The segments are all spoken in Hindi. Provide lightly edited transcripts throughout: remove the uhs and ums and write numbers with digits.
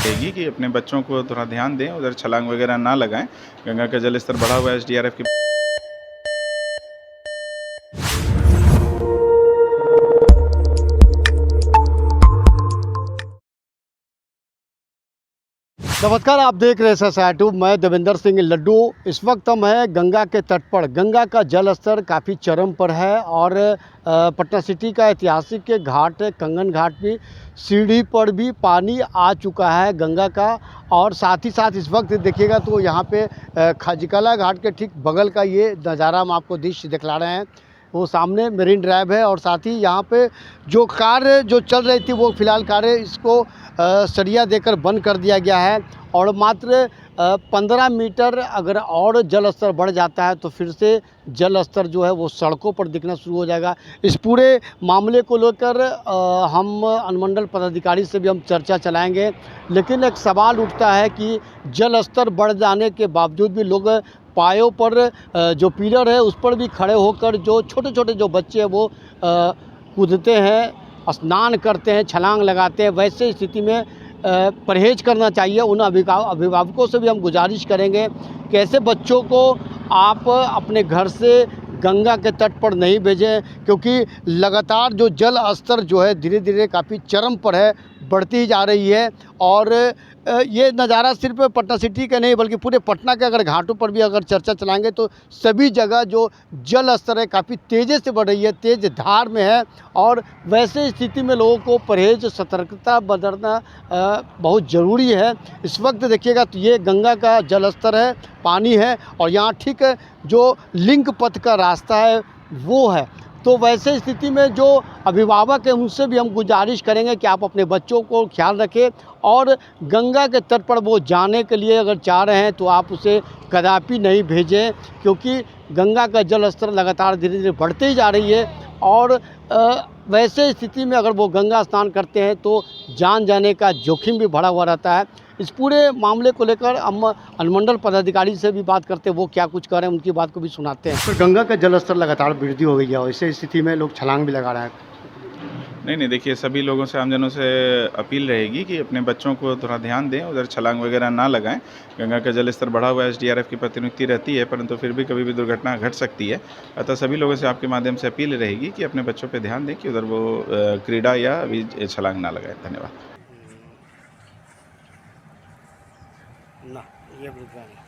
रहेगी कि अपने बच्चों को थोड़ा ध्यान दें, उधर छलांग वगैरह ना लगाएं। गंगा का जल स्तर बढ़ा हुआ है, एसडीआरएफ की नमस्कार, आप देख रहे हैं SSR-2। मैं देवेंद्र सिंह लड्डू। इस वक्त हम हैं गंगा के तट पर। गंगा का जल स्तर काफ़ी चरम पर है और पटना सिटी का ऐतिहासिक घाट कंगन घाट भी सीढ़ी पर भी पानी आ चुका है गंगा का। और साथ ही साथ इस वक्त देखिएगा तो यहाँ पे खजकला घाट के ठीक बगल का ये नज़ारा हम आपको दृश्य दिखला रहे हैं। वो सामने मेरीन ड्राइव है और साथ ही यहाँ पे जो कार्य जो चल रही थी वो फ़िलहाल कार्य इसको सरिया देकर बंद कर दिया गया है। और मात्र 15 मीटर अगर और जल स्तर बढ़ जाता है तो फिर से जल स्तर जो है वो सड़कों पर दिखना शुरू हो जाएगा। इस पूरे मामले को लेकर हम अनुमंडल पदाधिकारी से भी हम चर्चा चलाएंगे, लेकिन एक सवाल उठता है कि जल स्तर बढ़ जाने के बावजूद भी लोग पायों पर जो पिलर है उस पर भी खड़े होकर जो छोटे छोटे जो बच्चे हैं वो कूदते हैं, स्नान करते हैं, छलांग लगाते हैं। वैसे स्थिति में परहेज़ करना चाहिए। उन अभिभावकों से भी हम गुजारिश करेंगे कि ऐसे बच्चों को आप अपने घर से गंगा के तट पर नहीं भेजें, क्योंकि लगातार जो जल स्तर जो है धीरे धीरे काफ़ी चरम पर है, बढ़ती ही जा रही है। और ये नज़ारा सिर्फ पटना सिटी का नहीं बल्कि पूरे पटना के अगर घाटों पर भी अगर चर्चा चलाएंगे तो सभी जगह जो जल स्तर है काफ़ी तेज़ी से बढ़ रही है, तेज़ धार में है। और वैसे स्थिति में लोगों को परहेज सतर्कता बरतना बहुत ज़रूरी है। इस वक्त देखिएगा तो ये गंगा का जल स्तर है, पानी है और यहाँ ठीक जो लिंक पथ का रास्ता है वो है। तो वैसे स्थिति में जो अभिभावक हैं उनसे भी हम गुजारिश करेंगे कि आप अपने बच्चों को ख्याल रखें और गंगा के तट पर वो जाने के लिए अगर चाह रहे हैं तो आप उसे कदापि नहीं भेजें, क्योंकि गंगा का जल स्तर लगातार धीरे धीरे बढ़ते ही जा रही है। और वैसे स्थिति में अगर वो गंगा स्नान करते हैं तो जान जाने का जोखिम भी बढ़ा हुआ रहता है। इस पूरे मामले को लेकर हम अनुमंडल पदाधिकारी से भी बात करते हैं, वो क्या कुछ कर रहे हैं उनकी बात को भी सुनाते हैं। तो गंगा का जल स्तर लगातार वृद्धि हो गई है और ऐसे स्थिति में लोग छलांग भी लगा रहे हैं। नहीं, देखिए सभी लोगों से, आमजनों से अपील रहेगी कि अपने बच्चों को थोड़ा ध्यान दें, उधर छलांग वगैरह ना लगाएं। गंगा का जल स्तर बढ़ा हुआ है, एसडीआरएफ की प्रतिनियुक्ति रहती है, परंतु फिर भी कभी भी दुर्घटना घट सकती है। अतः सभी लोगों से आपके माध्यम से अपील रहेगी कि अपने बच्चों पर ध्यान दें कि उधर वो क्रीड़ा या अभी छलांग ना लगाएं। धन्यवाद। ना ये बुझा नहीं।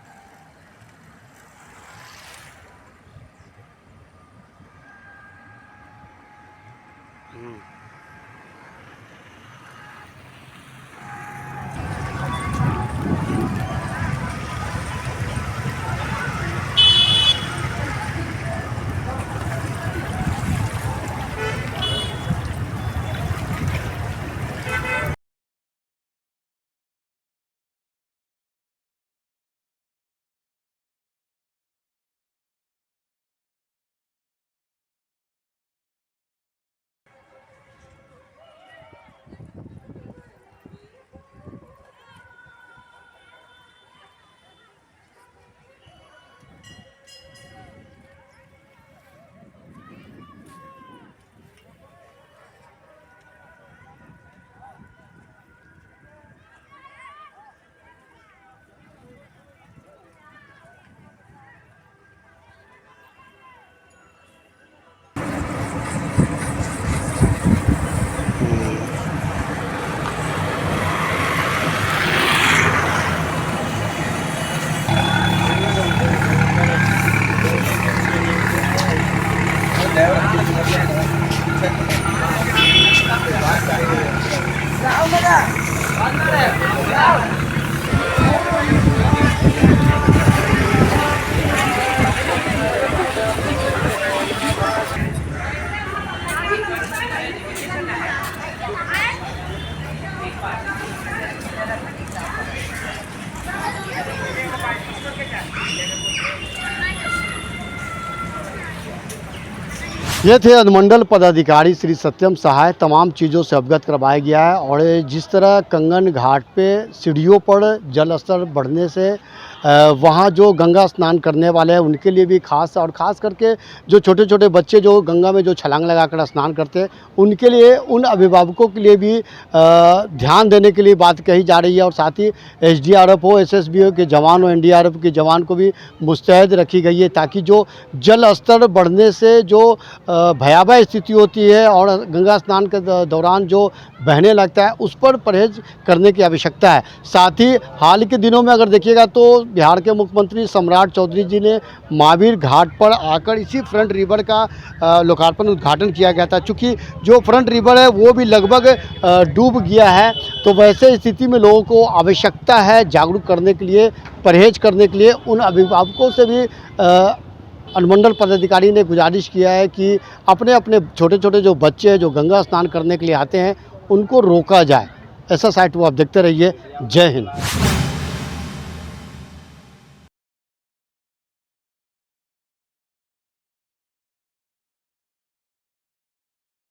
ये थे अनुमंडल पदाधिकारी श्री सत्यम सहाय। तमाम चीज़ों से अवगत करवाया गया है और जिस तरह कंगन घाट पे सीढ़ियों पर जल स्तर बढ़ने से वहाँ जो गंगा स्नान करने वाले हैं उनके लिए भी खास, और ख़ास करके जो छोटे छोटे बच्चे जो गंगा में जो छलांग लगाकर स्नान करते हैं उनके लिए, उन अभिभावकों के लिए भी ध्यान देने के लिए बात कही जा रही है। और साथ ही एसडीआरएफ हो, एसएसबी हो के जवान हो, एनडीआरएफ के जवान को भी मुस्तैद रखी गई है, ताकि जो जल स्तर बढ़ने से जो भयावह स्थिति होती है और गंगा स्नान के दौरान जो बहने लगता है उस पर परहेज करने की आवश्यकता है। साथ ही हाल के दिनों में अगर देखिएगा तो बिहार के मुख्यमंत्री सम्राट चौधरी जी ने महावीर घाट पर आकर इसी फ्रंट रिवर का लोकार्पण उद्घाटन किया गया था। चूँकि जो फ्रंट रिवर है वो भी लगभग डूब गया है, तो वैसे स्थिति में लोगों को आवश्यकता है जागरूक करने के लिए, परहेज करने के लिए। उन अभिभावकों से भी अनुमंडल पदाधिकारी ने गुजारिश किया है कि अपने अपने छोटे छोटे जो बच्चे हैं जो गंगा स्नान करने के लिए आते हैं उनको रोका जाए। ऐसा साइट वो आप देखते रहिए। जय हिंद।